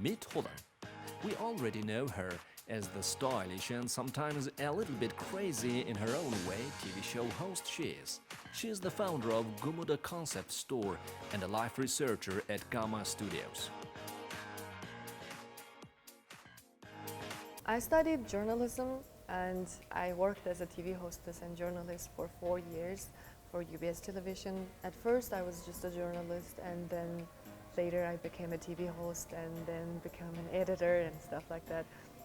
Meet Khulan. We already know her as the stylish and sometimes a little bit crazy in her own way TV show host she is. She is the founder of Gumuda Concept Store and a life researcher at Gamma Studios. I studied journalism and I worked as a TV hostess and journalist for 4 years for UBS television. At first I was just a journalist, and then later I became a TV host and then became an editor and stuff like that.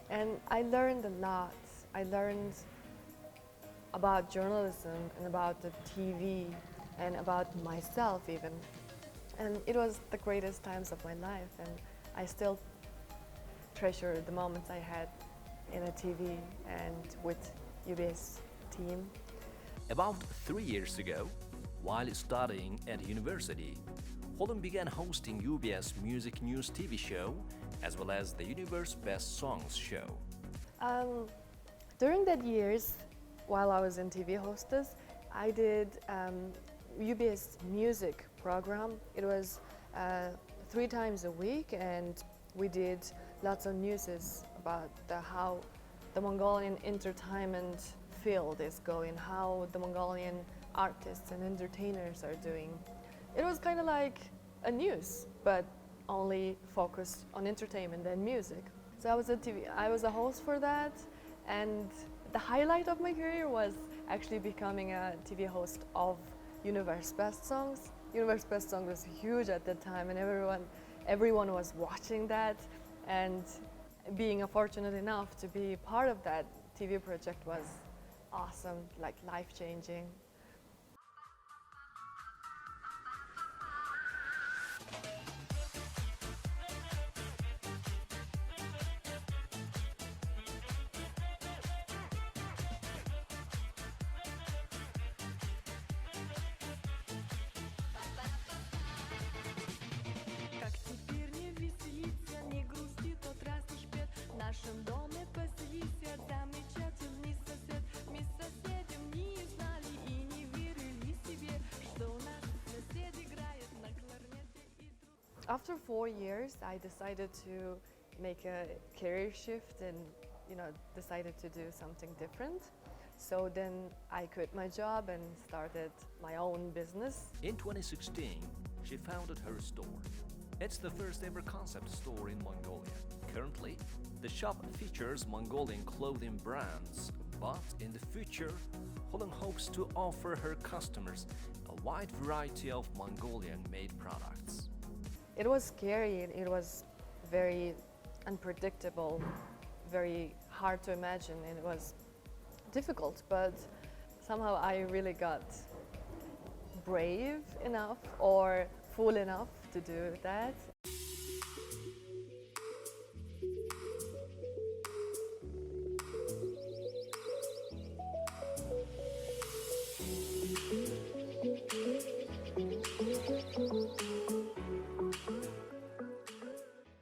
And I learned a lot. I learned about journalism and about the TV and about myself even. And it was the greatest times of my life, and I still treasure the moments I had in a TV and with UBS team. About 3 years ago, while studying at university, Khulan began hosting UBS Music News TV show as well as the Universe Best Songs show. During that years, while I was in TV hostess, I did UBS music program. It was 3 times a week, and we did lots of news about how the Mongolian entertainment field is going, how the Mongolian artists and entertainers are doing. It was kind of like a news, but only focused on entertainment and music. So I was a host for that, and the highlight of my career was actually becoming a TV host of Universe Best Songs. Universe Best Songs was huge at that time, and everyone was watching that, and being fortunate enough to be part of that TV project was awesome, like life-changing. After 4 years, I decided to make a career shift and decided to do something different. So then I quit my job and started my own business. In 2016, she founded her store. It's the first ever concept store in Mongolia. Currently, the shop features Mongolian clothing brands, but in the future, Khulan hopes to offer her customers a wide variety of Mongolian-made products. It was scary, and it was very unpredictable, very hard to imagine, and it was difficult, but somehow I really got brave enough or fool enough to do that.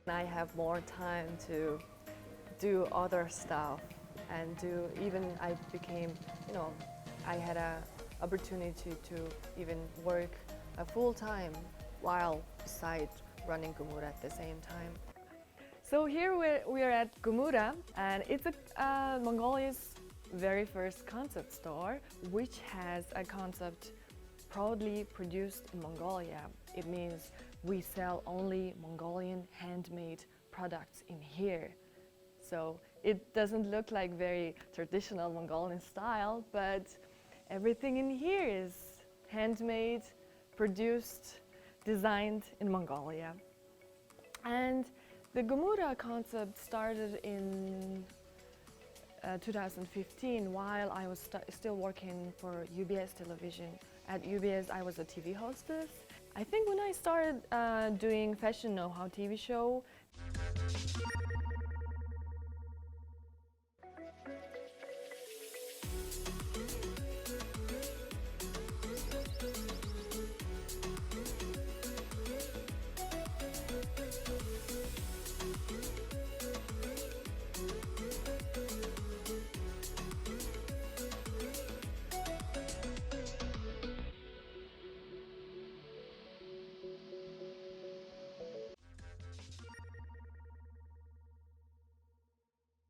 I have more time to do other stuff and I had an opportunity to even work full-time while beside running Gumuda at the same time. So here we are at Gumuda, and it's Mongolia's very first concept store, which has a concept proudly produced in Mongolia. It means we sell only Mongolian handmade products in here. So it doesn't look like very traditional Mongolian style, but everything in here is handmade, produced, designed in Mongolia. And the Gumuda concept started in 2015 while I was still working for UBS television. At UBS I was a TV hostess. I think when I started doing Fashion Know-How TV show,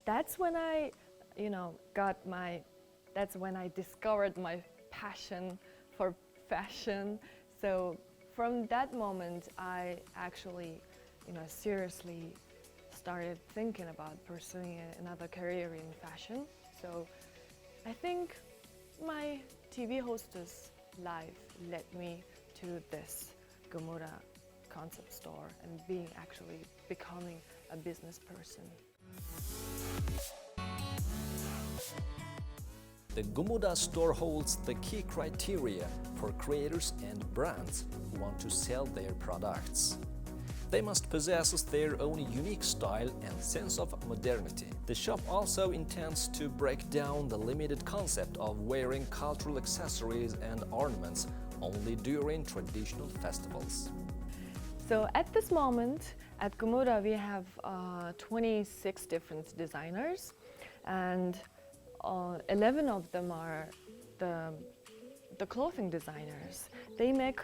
That's when that's when I discovered my passion for fashion. So from that moment, I actually, seriously started thinking about pursuing another career in fashion. So I think my TV hostess life led me to this Gumuda Concept Store and becoming a business person. The Gumuda store holds the key criteria for creators and brands who want to sell their products. They must possess their own unique style and sense of modernity. The shop also intends to break down the limited concept of wearing cultural accessories and ornaments only during traditional festivals. So at this moment, at Gumuda, we have 26 different designers, and 11 of them are the clothing designers. They make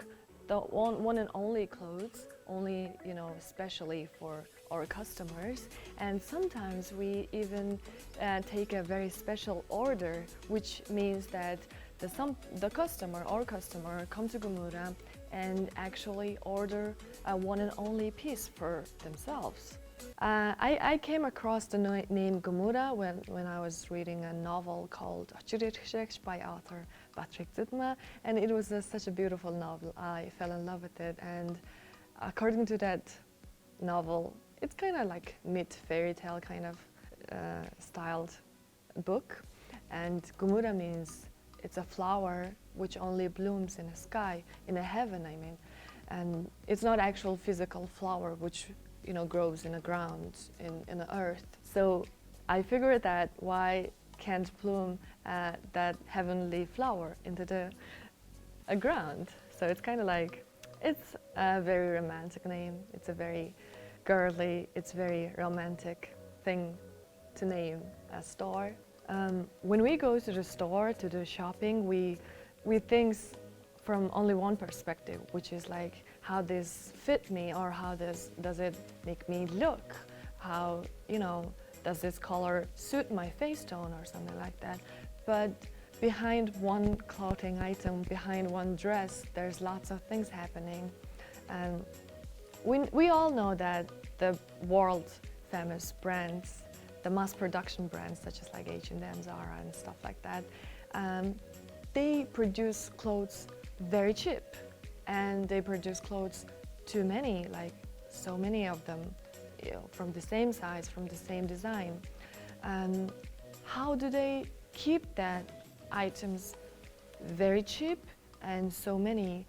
the one and only clothes, only especially for our customers. And sometimes we even take a very special order, which means that our customer come to Gumuda and actually order a one and only piece for themselves. I came across the name Gumuda when I was reading a novel called by author Patrick Zitma, and it was such a beautiful novel. I fell in love with it, and according to that novel, it's kind of like mid-fairy tale kind of styled book, and Gumuda means it's a flower which only blooms in the sky, in the heaven, I mean, and it's not actual physical flower which grows in the ground, in the earth. So I figured that why can't bloom that heavenly flower into the ground? So it's kind of like, it's a very romantic name. It's a very girly, it's very romantic thing to name a store. When we go to the store to do shopping, we think from only one perspective, which is like how this fit me, or how does it make me look? How, does this color suit my face tone or something like that? But behind one clothing item, behind one dress, there's lots of things happening. And we all know that the world famous brands, the mass production brands such as like H&M, Zara and stuff like that, they produce clothes very cheap, and they produce clothes too many, like so many of them, from the same size, from the same design. How do they keep that items very cheap and so many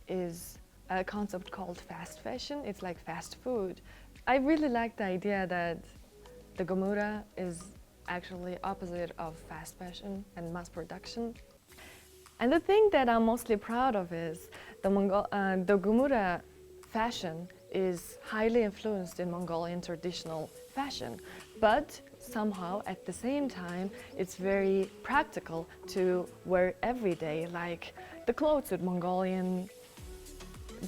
is a concept called fast fashion. It's like fast food. I really like the idea that the Gumuda is actually opposite of fast fashion and mass production. And the thing that I'm mostly proud of is the Gumuda fashion is highly influenced in Mongolian traditional fashion, but somehow at the same time it's very practical to wear every day, like the clothes with Mongolian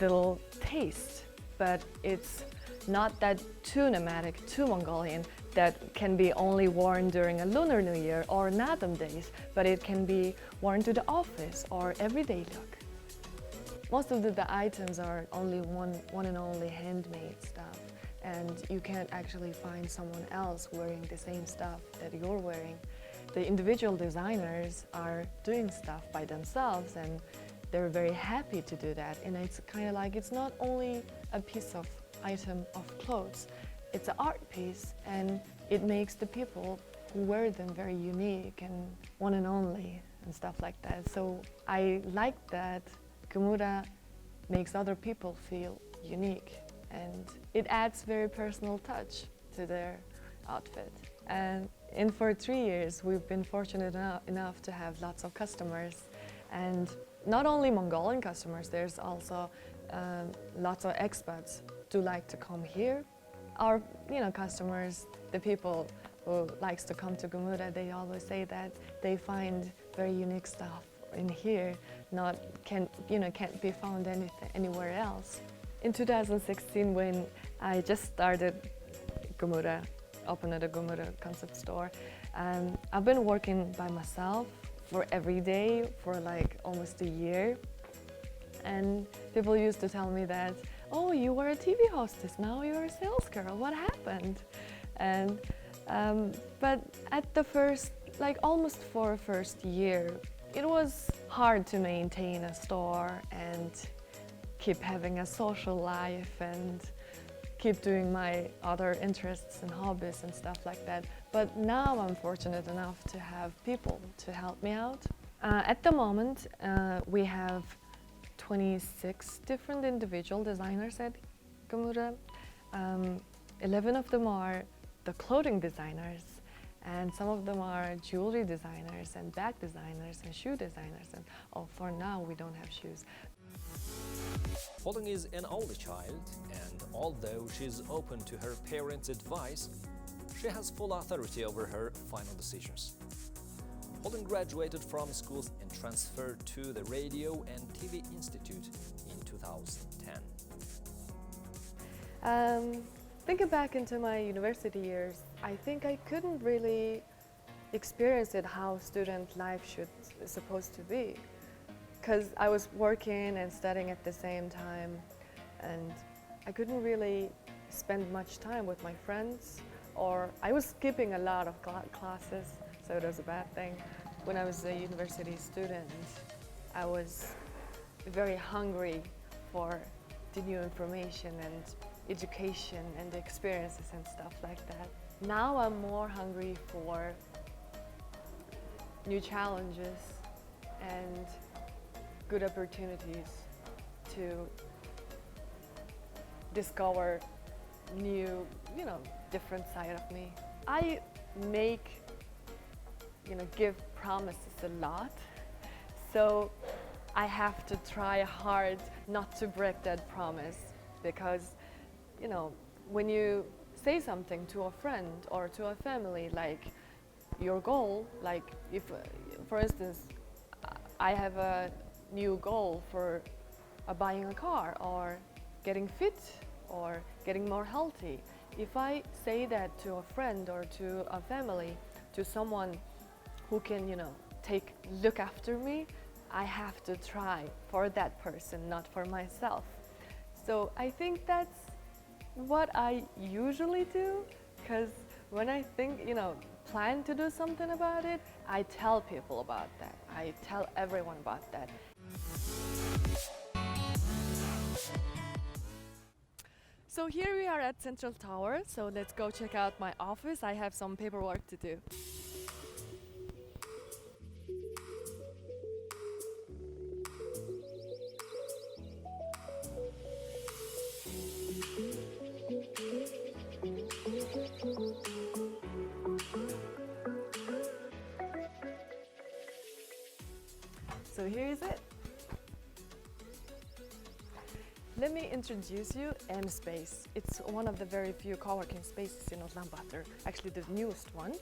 little taste, but it's not that too nomadic, too Mongolian, that can be only worn during a Lunar New Year or Nadam days, but it can be worn to the office or everyday look. Most of the items are only one and only handmade stuff, and you can't actually find someone else wearing the same stuff that you're wearing. The individual designers are doing stuff by themselves, and they're very happy to do that. And it's kind of like, it's not only a piece of item of clothes, it's an art piece, and it makes the people who wear them very unique and one and only and stuff like that. So I like that Gumuda makes other people feel unique, and it adds very personal touch to their outfit. And for 3 years, we've been fortunate enough to have lots of customers, and not only Mongolian customers, there's also lots of expats do like to come here. Our customers, the people who likes to come to Gumuda, they always say that they find very unique stuff in here, can't be found anywhere else. In 2016, when I just started Gumuda, opened a Gumuda Concept Store. I've been working by myself for every day for like almost a year. And people used to tell me that, oh, you were a TV hostess, now you're a sales girl, what happened? And but at the first, like almost for first year, it was hard to maintain a store and keep having a social life and keep doing my other interests and hobbies and stuff like that. But now I'm fortunate enough to have people to help me out. At the moment, we have 26 different individual designers at Gumuda. 11 of them are the clothing designers, and some of them are jewelry designers and bag designers and shoe designers. And for now, we don't have shoes. Khulan is an only child, and although she's open to her parents' advice, she has full authority over her final decisions. Khulan graduated from schools and transferred to the Radio and TV Institute in 2010. Thinking back into my university years, I think I couldn't really experience it how student life is supposed to be, because I was working and studying at the same time, and I couldn't really spend much time with my friends, or I was skipping a lot of classes, so it was a bad thing. When I was a university student, I was very hungry for the new information and education and the experiences and stuff like that. Now I'm more hungry for new challenges and good opportunities to discover new, different side of me. I give promises a lot, so I have to try hard not to break that promise, because when you say something to a friend or to a family, like your goal, like if for instance I have a new goal for buying a car or getting fit or getting more healthy, if I say that to a friend or to a family, to someone who can look after me, I have to try for that person, not for myself. So I think that's what I usually do, because when I plan to do something about it, I tell people about that. I tell everyone about that. So here we are at Central Tower, so let's go check out my office. I have some paperwork to do. So here is it. Let me introduce you M Space. It's one of the very few co-working spaces in Ulaanbaatar, actually the newest one.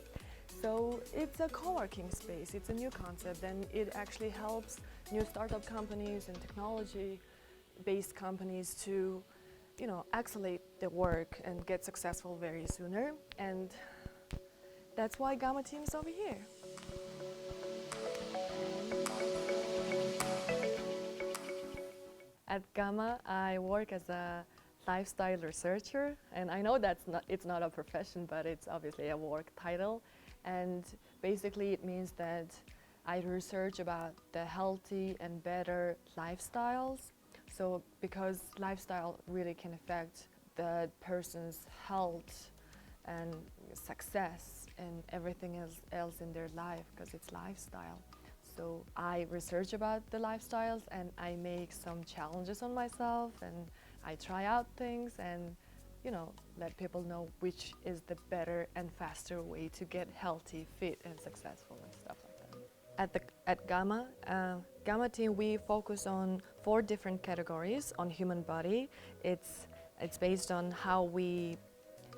So it's a co-working space, it's a new concept, and it actually helps new startup companies and technology-based companies to accelerate their work and get successful very sooner. And that's why Gamma team is over here. At Gamma, I work as a lifestyle researcher, and I know it's not a profession, but it's obviously a work title. And basically it means that I research about the healthy and better lifestyles. So because lifestyle really can affect the person's health and success and everything else in their life, because it's lifestyle. So I research about the lifestyles and I make some challenges on myself, and I try out things and let people know which is the better and faster way to get healthy, fit and successful and stuff like that. At Gamma, Gamma team, we focus on 4 different categories on human body. It's based on how we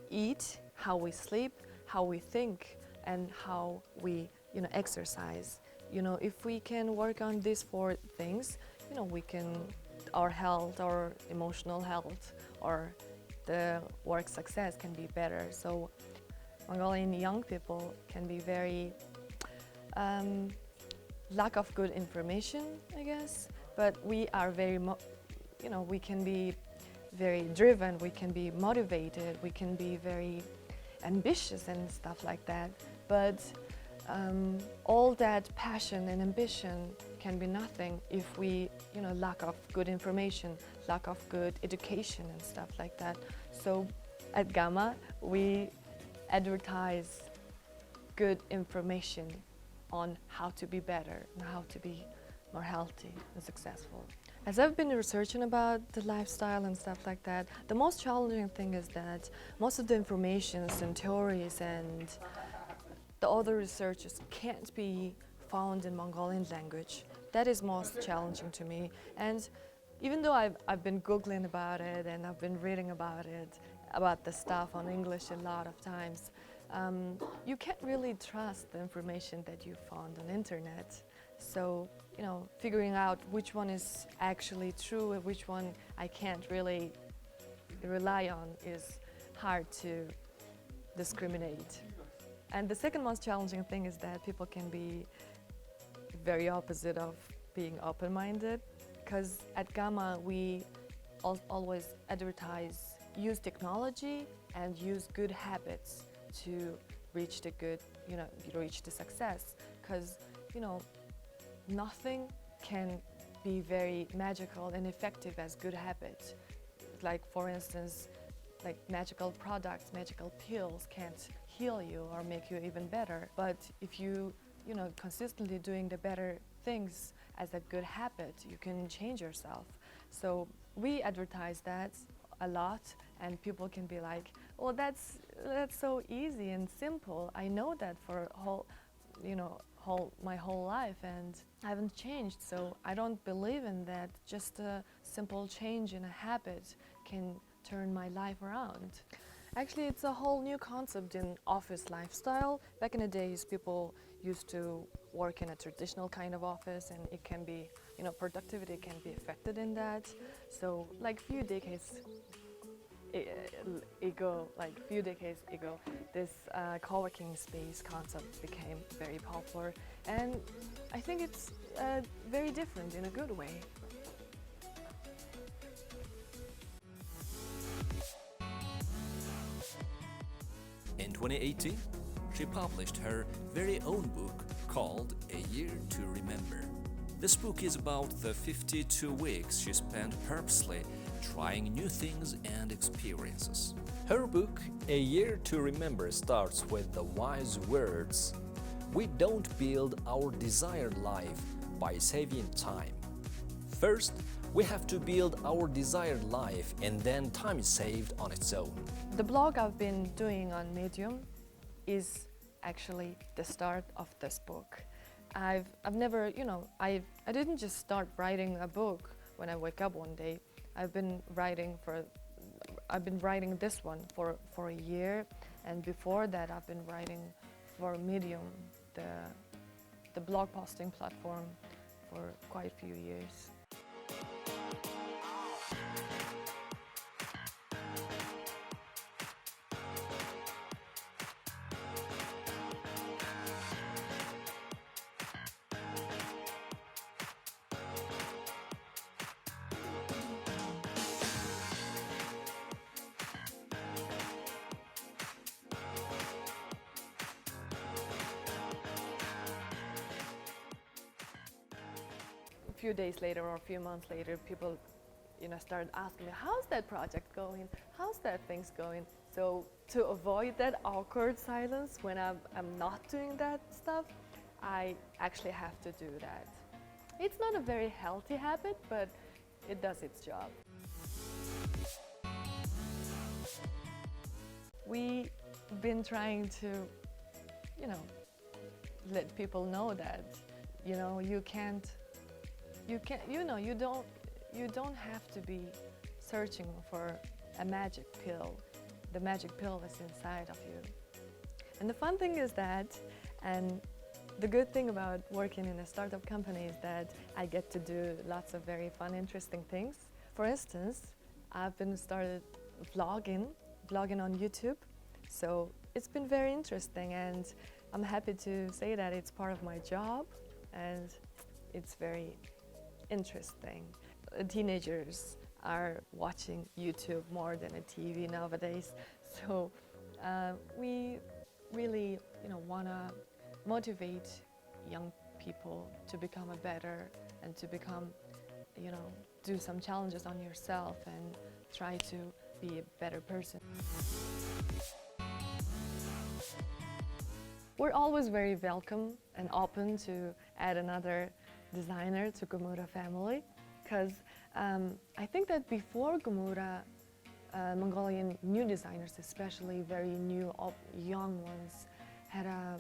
eat, how we sleep, how we think, and how we exercise. If we can work on these 4 things, our health, our emotional health, or the work success can be better. So Mongolian young people can be very lack of good information, I guess. But we are very, we can be very driven, we can be motivated, we can be very ambitious and stuff like that. But all that passion and ambition can be nothing if we, lack of good information, lack of good education and stuff like that. So at Gamma, we advertise good information on how to be better and how to be more healthy and successful. As I've been researching about the lifestyle and stuff like that, the most challenging thing is that most of the informations and theories and the other researches can't be found in Mongolian language. That is most challenging to me. And even though I've been Googling about it and I've been reading about it, about the stuff on English a lot of times, you can't really trust the information that you found on internet. So, figuring out which one is actually true and which one I can't really rely on is hard to discriminate. And the second most challenging thing is that people can be very opposite of being open-minded, because at Gamma we always advertise use technology and use good habits to reach the good, reach the success. Because, nothing can be very magical and effective as good habits. Like, for instance, like magical products, magical pills can't heal you or make you even better. But if you, consistently doing the better things as a good habit, you can change yourself. So we advertise that a lot, and people can be like, "Oh, that's so easy and simple. I know that for my whole life, and I haven't changed. So I don't believe in that. Just a simple change in a habit can turn my life around." Actually, it's a whole new concept in office lifestyle. Back in the days, people used to work in a traditional kind of office, and it can be, productivity can be affected in that. So, like few decades ago, this co-working space concept became very popular, and I think it's very different in a good way. In 2018, she published her very own book called A Year to Remember. This book is about the 52 weeks she spent purposely trying new things and experiences. Her book, A Year to Remember, starts with the wise words, "We don't build our desired life by saving time. First, we have to build our desired life, and then time is saved on its own." The blog I've been doing on Medium is actually the start of this book. I've never, I didn't just start writing a book when I wake up one day. I've been writing this one for a year, and before that I've been writing for Medium, the blog posting platform, for quite a few years. A few days later or a few months later, people started asking me, "How's that project going? How's that things going?" So to avoid that awkward silence when I'm not doing that stuff, I actually have to do that. It's not a very healthy habit, but it does its job. We've been trying to, let people know that, you don't have to be searching for a magic pill. The magic pill is inside of you. And the fun thing is that, and the good thing about working in a startup company is that I get to do lots of very fun, interesting things. For instance, I've been started vlogging on YouTube. So it's been very interesting, and I'm happy to say that it's part of my job, and it's very interesting. Teenagers are watching YouTube more than a TV nowadays, so we really, want to motivate young people to become a better and to become, do some challenges on yourself and try to be a better person. We're always very welcome and open to add another designer to Gumuda family, because I think that before Gumuda, Mongolian new designers, especially very new, young ones, had a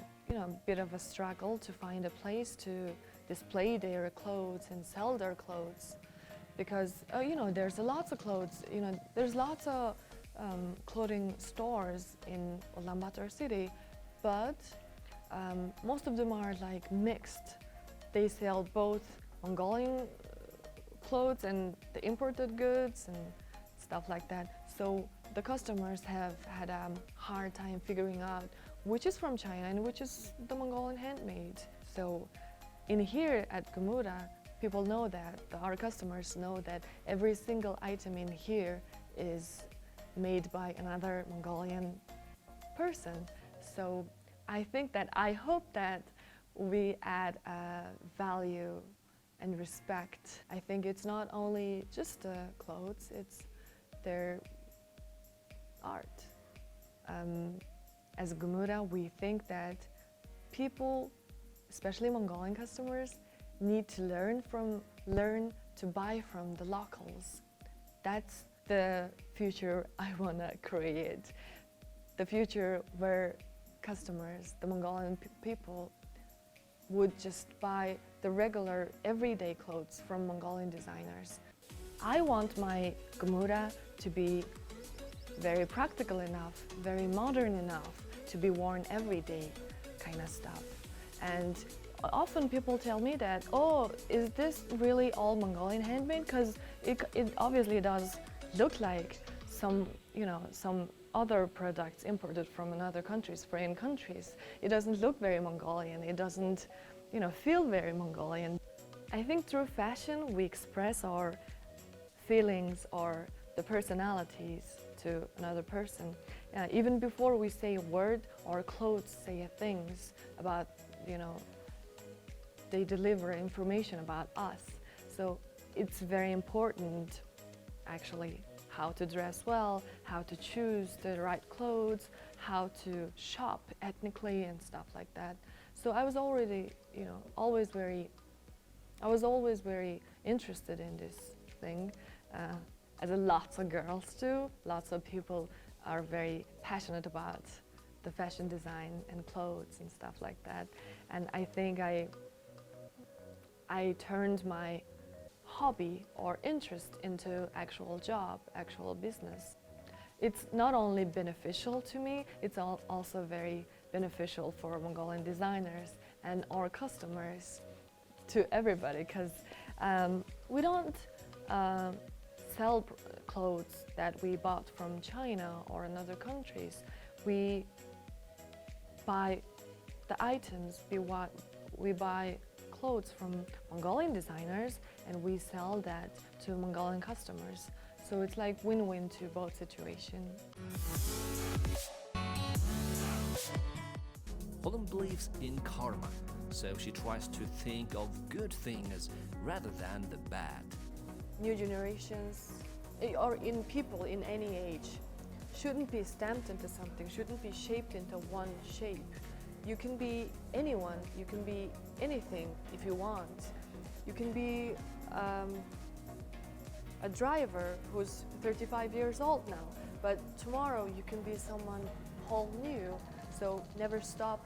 bit of a struggle to find a place to display their clothes and sell their clothes, because there's lots of clothes. There's lots of clothing stores in Ulaanbaatar city, but most of them are like mixed. They sell both Mongolian clothes and the imported goods and stuff like that. So the customers have had a hard time figuring out which is from China and which is the Mongolian handmade. So in here at Gumuda, people know that, our customers know that every single item in here is made by another Mongolian person. So I hope that we add value and respect. I think it's not only just the clothes, it's their art. As Gumuda, we think that people, especially Mongolian customers, need to learn to buy from the locals. That's the future I want to create. The future where customers, the Mongolian people, would just buy the regular everyday clothes from Mongolian designers. I want my Gumuda to be very practical enough, very modern enough to be worn every day kind of stuff. And often people tell me that, oh, is this really all Mongolian handmade? Because it obviously does look like some other products imported from another countries, foreign countries. It doesn't look very Mongolian. It doesn't, feel very Mongolian. I think through fashion we express our feelings or the personalities to another person. Even before we say a word, our clothes say things about, they deliver information about us. So it's very important, actually, how to dress well, how to choose the right clothes, how to shop ethnically and stuff like that. So I was already, always very interested in this thing, as lots of girls do. Lots of people are very passionate about the fashion design and clothes and stuff like that. And I think I turned my hobby or interest into actual job, actual business. It's not only beneficial to me, it's also very beneficial for Mongolian designers and our customers, to everybody, because we don't sell clothes that we bought from China or in other countries. We buy the items, we buy clothes from Mongolian designers and we sell that to Mongolian customers. So it's like win-win to both situations. Khulan believes in karma, so she tries to think of good things rather than the bad. New generations, or in people in any age, shouldn't be stamped into something, shouldn't be shaped into one shape. You can be anyone, you can be anything if you want. You can be a driver who's 35 years old now, but tomorrow you can be someone whole new. So never stop,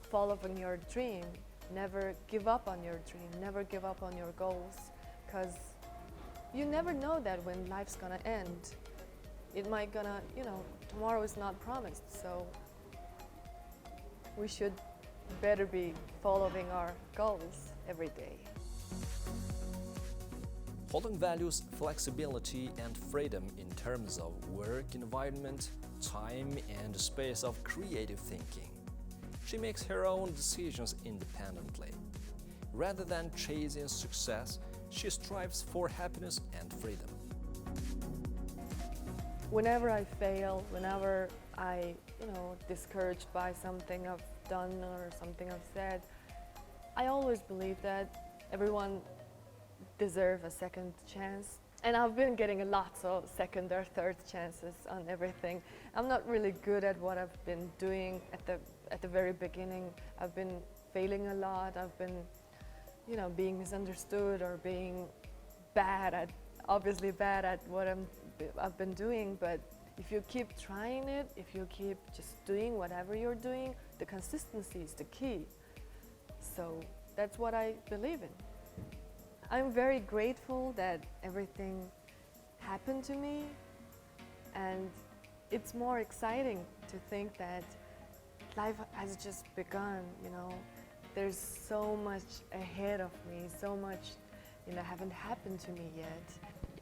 following your dream. Never give up on your dream, never give up on your goals, because you never know that when life's gonna end. It might gonna, tomorrow is not promised, so we should better be following our goals every day. Holden values flexibility and freedom in terms of work environment, time, and space of creative thinking. She makes her own decisions independently. Rather than chasing success, she strives for happiness and freedom. Whenever I fail, whenever I, discouraged by something I've done or something I've said, I always believe that everyone deserves a second chance. And I've been getting lots of second or third chances on everything. I'm not really good at what I've been doing at the very beginning. I've been failing a lot. I've been, being misunderstood or being obviously bad at what I've been doing. But if you keep trying it, if you keep just doing whatever you're doing, the consistency is the key. So that's what I believe in. I'm very grateful that everything happened to me, and it's more exciting to think that life has just begun, There's so much ahead of me, so much, haven't happened to me yet.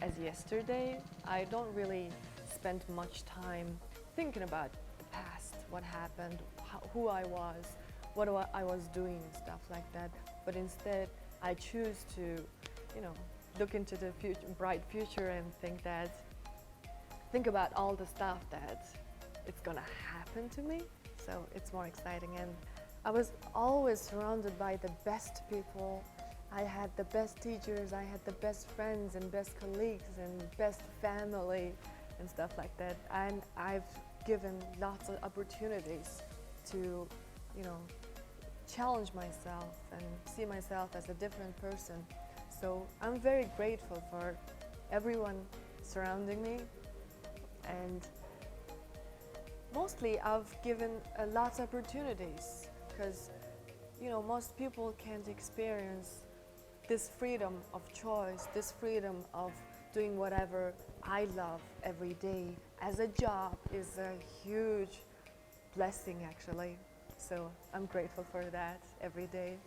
As yesterday, I don't really spend much time thinking about the past, what happened, who I was, what I was doing, stuff like that. But instead, I choose to, look into the bright future and think about all the stuff that it's gonna happen to me. So it's more exciting. And I was always surrounded by the best people. I had the best teachers, I had the best friends and best colleagues and best family and stuff like that. And I've given lots of opportunities to, challenge myself and see myself as a different person. So I'm very grateful for everyone surrounding me, and mostly I've given lots of opportunities because, most people can't experience this freedom of choice, this freedom of doing whatever I love every day as a job is a huge blessing, actually. So I'm grateful for that every day.